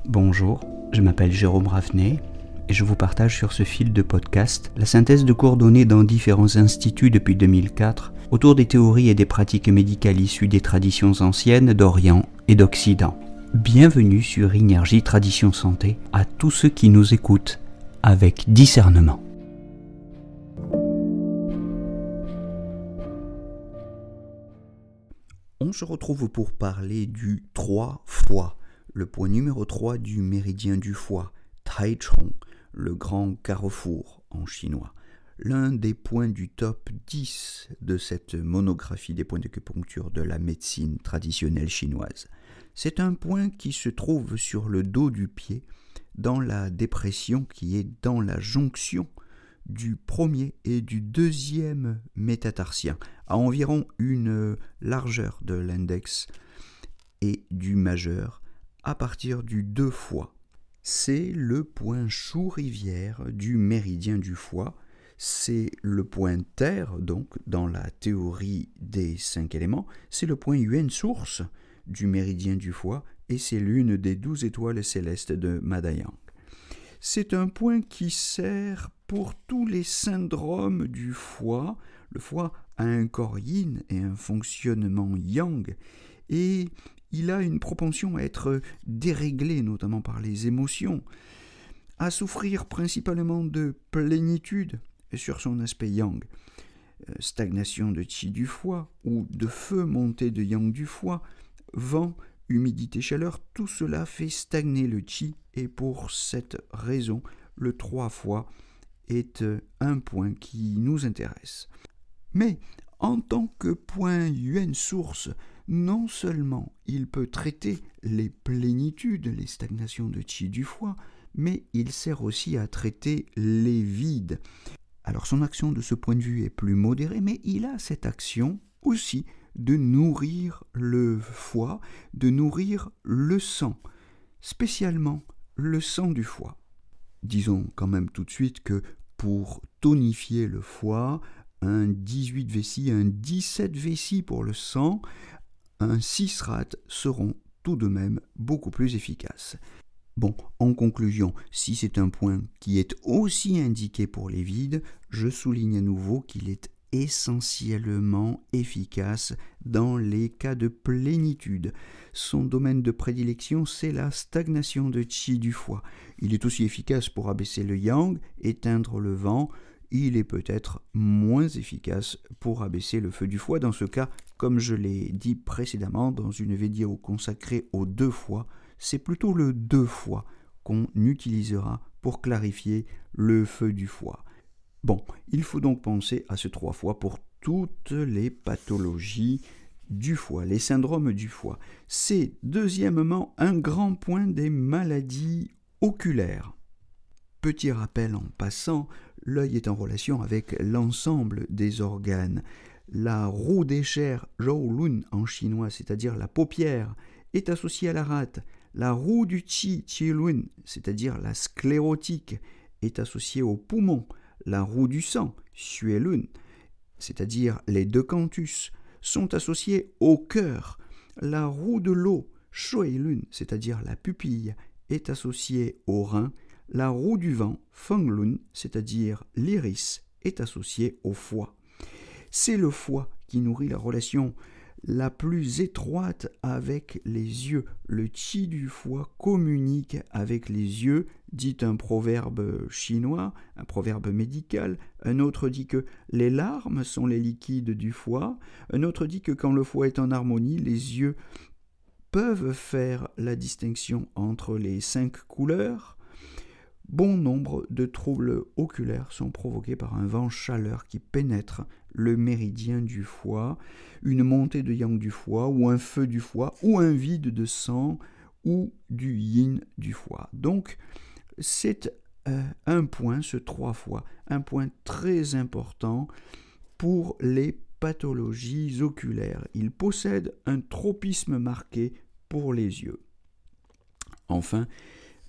Bonjour, je m'appelle Jérôme Raffnet et je vous partage sur ce fil de podcast la synthèse de cours donnés dans différents instituts depuis 2004 autour des théories et des pratiques médicales issues des traditions anciennes d'Orient et d'Occident. Bienvenue sur Énergie Tradition Santé à tous ceux qui nous écoutent avec discernement. On se retrouve pour parler du 3 foie, le point numéro 3 du méridien du foie, Tai Chong, le grand carrefour en chinois. L'un des points du top 10 de cette monographie des points d'acupuncture de la médecine traditionnelle chinoise. C'est un point qui se trouve sur le dos du pied, dans la dépression qui est dans la jonction du premier et du deuxième métatarsien, à environ une largeur de l'index et du majeur, à partir du 2 foie. C'est le point chou-rivière du méridien du foie. C'est le point terre, donc, dans la théorie des 5 éléments. C'est le point yuan-source du méridien du foie et c'est l'une des 12 étoiles célestes de Madayang. C'est un point qui sert pour tous les syndromes du foie. Le foie a un corps yin et un fonctionnement yang et il a une propension à être déréglé, notamment par les émotions, à souffrir principalement de plénitude sur son aspect yang, stagnation de qi du foie ou de feu monté de yang du foie, vent, humidité, chaleur, tout cela fait stagner le qi et pour cette raison, le 3 foie est un point qui nous intéresse. Mais en tant que point yuan-source, non seulement il peut traiter les plénitudes, les stagnations de qi du foie, mais il sert aussi à traiter les vides. Alors son action de ce point de vue est plus modérée, mais il a cette action aussi de nourrir le foie, de nourrir le sang, spécialement le sang du foie. Disons quand même tout de suite que pour tonifier le foie, un 18 vessie, un 17 vessie pour le sang, un 6 rat seront tout de même beaucoup plus efficaces. Bon, en conclusion, si c'est un point qui est aussi indiqué pour les vides, je souligne à nouveau qu'il est essentiellement efficace dans les cas de plénitude. Son domaine de prédilection, c'est la stagnation de qi du foie. Il est aussi efficace pour abaisser le yang, éteindre le vent. Il est peut-être moins efficace pour abaisser le feu du foie. Dans ce cas, comme je l'ai dit précédemment dans une vidéo consacrée aux 2 foies, c'est plutôt le 2 foies qu'on utilisera pour clarifier le feu du foie. Bon, il faut donc penser à ce 3 foies pour toutes les pathologies du foie, les syndromes du foie. C'est deuxièmement un grand point des maladies oculaires. Petit rappel en passant, l'œil est en relation avec l'ensemble des organes. La roue d'échère, Zhou Lun en chinois, c'est-à-dire la paupière, est associée à la rate. La roue du qi, Qi Lun, c'est-à-dire la sclérotique, est associée au poumon. La roue du sang, Xue Lun, c'est-à-dire les 2 canthus, sont associés au cœur. La roue de l'eau, Shui Lun, c'est-à-dire la pupille, est associée au rein. La roue du vent, Feng Lun, c'est-à-dire l'iris, est associée au foie. C'est le foie qui nourrit la relation la plus étroite avec les yeux. Le qi du foie communique avec les yeux, dit un proverbe chinois, un proverbe médical. Un autre dit que les larmes sont les liquides du foie. Un autre dit que quand le foie est en harmonie, les yeux peuvent faire la distinction entre les 5 couleurs. Bon nombre de troubles oculaires sont provoqués par un vent chaleur qui pénètre le méridien du foie, une montée de yang du foie, ou un feu du foie, ou un vide de sang, ou du yin du foie. Donc, c'est un point, ce 3 foies, un point très important pour les pathologies oculaires. Il possède un tropisme marqué pour les yeux. Enfin,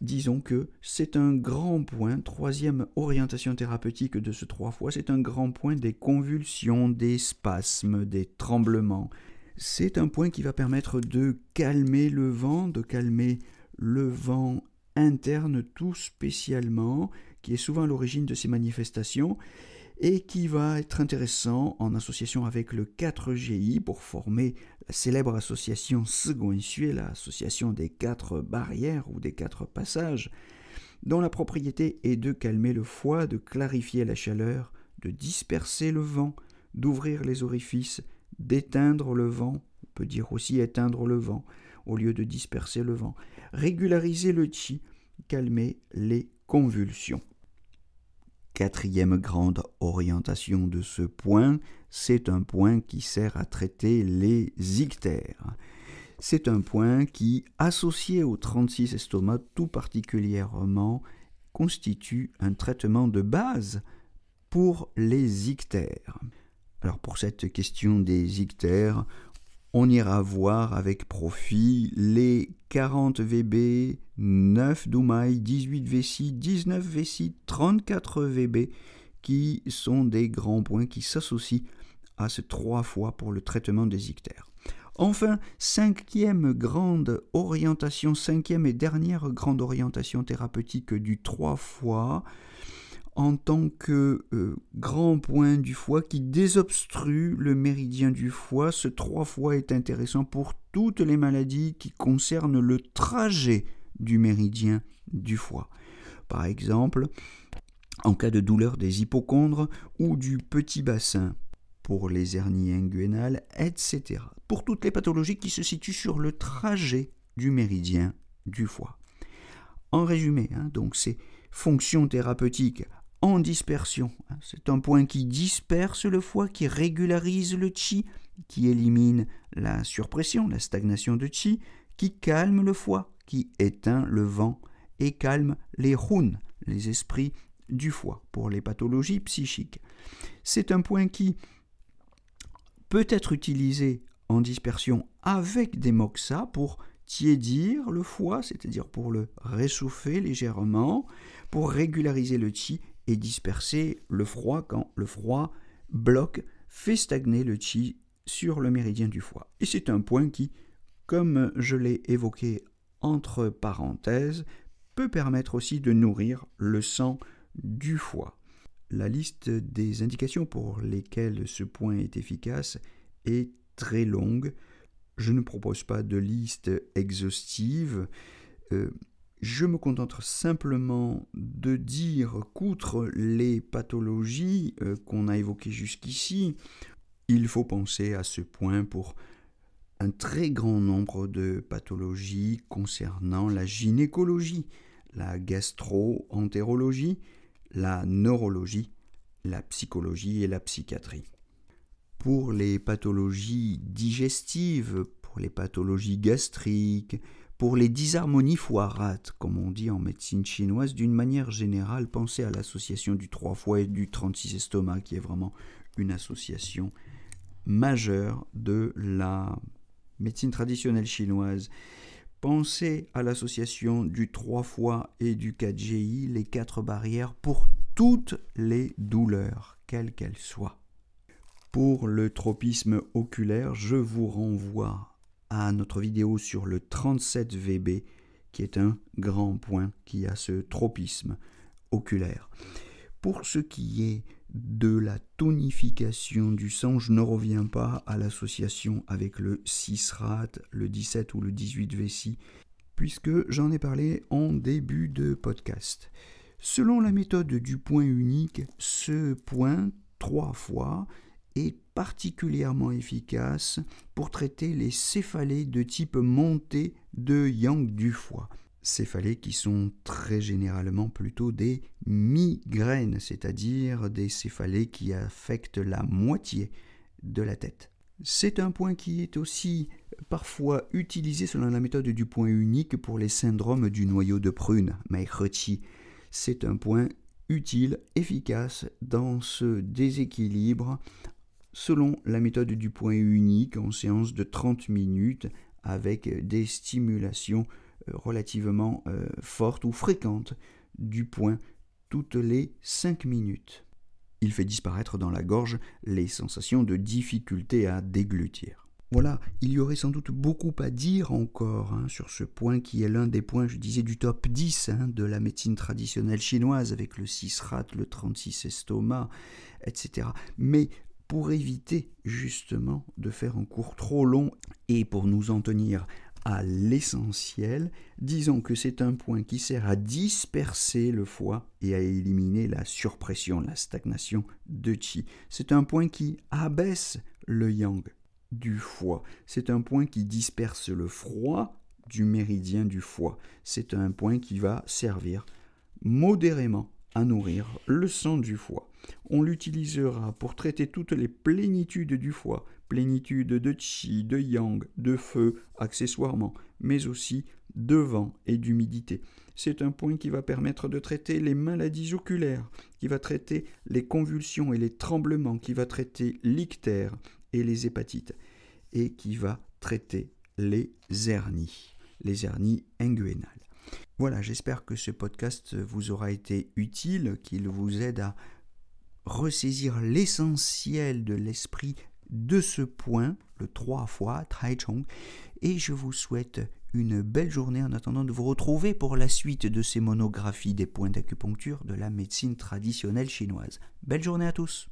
disons que c'est un grand point, 3e orientation thérapeutique de ce 3 foies, c'est un grand point des convulsions, des spasmes, des tremblements. C'est un point qui va permettre de calmer le vent, de calmer le vent interne tout spécialement, qui est souvent à l'origine de ces manifestations, et qui va être intéressant en association avec le 4GI pour former la célèbre association Siguanxue, l'association des 4 barrières ou des 4 passages, dont la propriété est de calmer le foie, de clarifier la chaleur, de disperser le vent, d'ouvrir les orifices, d'éteindre le vent, on peut dire aussi éteindre le vent, au lieu de disperser le vent, régulariser le qi, calmer les convulsions. 4e grande orientation de ce point, c'est un point qui sert à traiter les ictères. C'est un point qui, associé au 36 estomac tout particulièrement, constitue un traitement de base pour les ictères. Alors pour cette question des ictères, on ira voir avec profit les 40 VB, 9 Doumaï, 18 Vessi, 19 Vessi, 34 VB, qui sont des grands points qui s'associent à ce 3 fois pour le traitement des ictères. Enfin, 5e grande orientation, 5e et dernière grande orientation thérapeutique du 3 fois, en tant que grand point du foie qui désobstrue le méridien du foie. Ce 3 fois est intéressant pour toutes les maladies qui concernent le trajet du méridien du foie. Par exemple, en cas de douleur des hypochondres ou du petit bassin, pour les hernies inguinales, etc. Pour toutes les pathologies qui se situent sur le trajet du méridien du foie. En résumé, donc ces fonctions thérapeutiques en dispersion, c'est un point qui disperse le foie, qui régularise le qi, qui élimine la surpression, la stagnation de qi, qui calme le foie, qui éteint le vent et calme les hun, les esprits du foie, pour les pathologies psychiques. C'est un point qui peut être utilisé en dispersion avec des moxa pour tiédir le foie, c'est-à-dire pour le réchauffer légèrement, pour régulariser le qi et disperser le froid quand le froid bloque, fait stagner le qi sur le méridien du foie. Et c'est un point qui, comme je l'ai évoqué entre parenthèses, peut permettre aussi de nourrir le sang du foie. La liste des indications pour lesquelles ce point est efficace est très longue. Je ne propose pas de liste exhaustive. Je me contente simplement de dire qu'outre les pathologies qu'on a évoquées jusqu'ici, il faut penser à ce point pour un très grand nombre de pathologies concernant la gynécologie, la gastro-entérologie, la neurologie, la psychologie et la psychiatrie. Pour les pathologies digestives, pour les pathologies gastriques, pour les disharmonies foie-rate, comme on dit en médecine chinoise, d'une manière générale, pensez à l'association du 3 foie et du 36 estomac, qui est vraiment une association majeure de la médecine traditionnelle chinoise. Pensez à l'association du 3 foie et du 4GI, les 4 barrières, pour toutes les douleurs, quelles qu'elles soient. Pour le tropisme oculaire, je vous renvoie à notre vidéo sur le 37 VB, qui est un grand point qui a ce tropisme oculaire. Pour ce qui est de la tonification du sang, je ne reviens pas à l'association avec le 6 rat, le 17 ou le 18 vessi, puisque j'en ai parlé en début de podcast. Selon la méthode du point unique, ce point 3 fois est particulièrement efficace pour traiter les céphalées de type montée de yang du foie. Céphalées qui sont très généralement plutôt des migraines, c'est-à-dire des céphalées qui affectent la moitié de la tête. C'est un point qui est aussi parfois utilisé selon la méthode du point unique pour les syndromes du noyau de prune, Meirechi. C'est un point utile, efficace dans ce déséquilibre selon la méthode du point unique en séance de 30 minutes avec des stimulations relativement fortes ou fréquentes du point toutes les 5 minutes. Il fait disparaître dans la gorge les sensations de difficulté à déglutir. Voilà, il y aurait sans doute beaucoup à dire encore sur ce point qui est l'un des points, je disais, du top 10 de la médecine traditionnelle chinoise avec le 6 rat, le 36 estomac, etc. Mais pour éviter justement de faire un cours trop long et pour nous en tenir à l'essentiel, disons que c'est un point qui sert à disperser le foie et à éliminer la surpression, la stagnation de qi. C'est un point qui abaisse le yang du foie. C'est un point qui disperse le froid du méridien du foie. C'est un point qui va servir modérément à nourrir le sang du foie. On l'utilisera pour traiter toutes les plénitudes du foie, plénitude de qi, de yang, de feu accessoirement, mais aussi de vent et d'humidité. C'est un point qui va permettre de traiter les maladies oculaires, qui va traiter les convulsions et les tremblements, qui va traiter l'ictère et les hépatites, et qui va traiter les hernies inguinales. Voilà, j'espère que ce podcast vous aura été utile, qu'il vous aide à ressaisir l'essentiel de l'esprit de ce point, le 3 fois, Tai Chong, et je vous souhaite une belle journée en attendant de vous retrouver pour la suite de ces monographies des points d'acupuncture de la médecine traditionnelle chinoise. Belle journée à tous!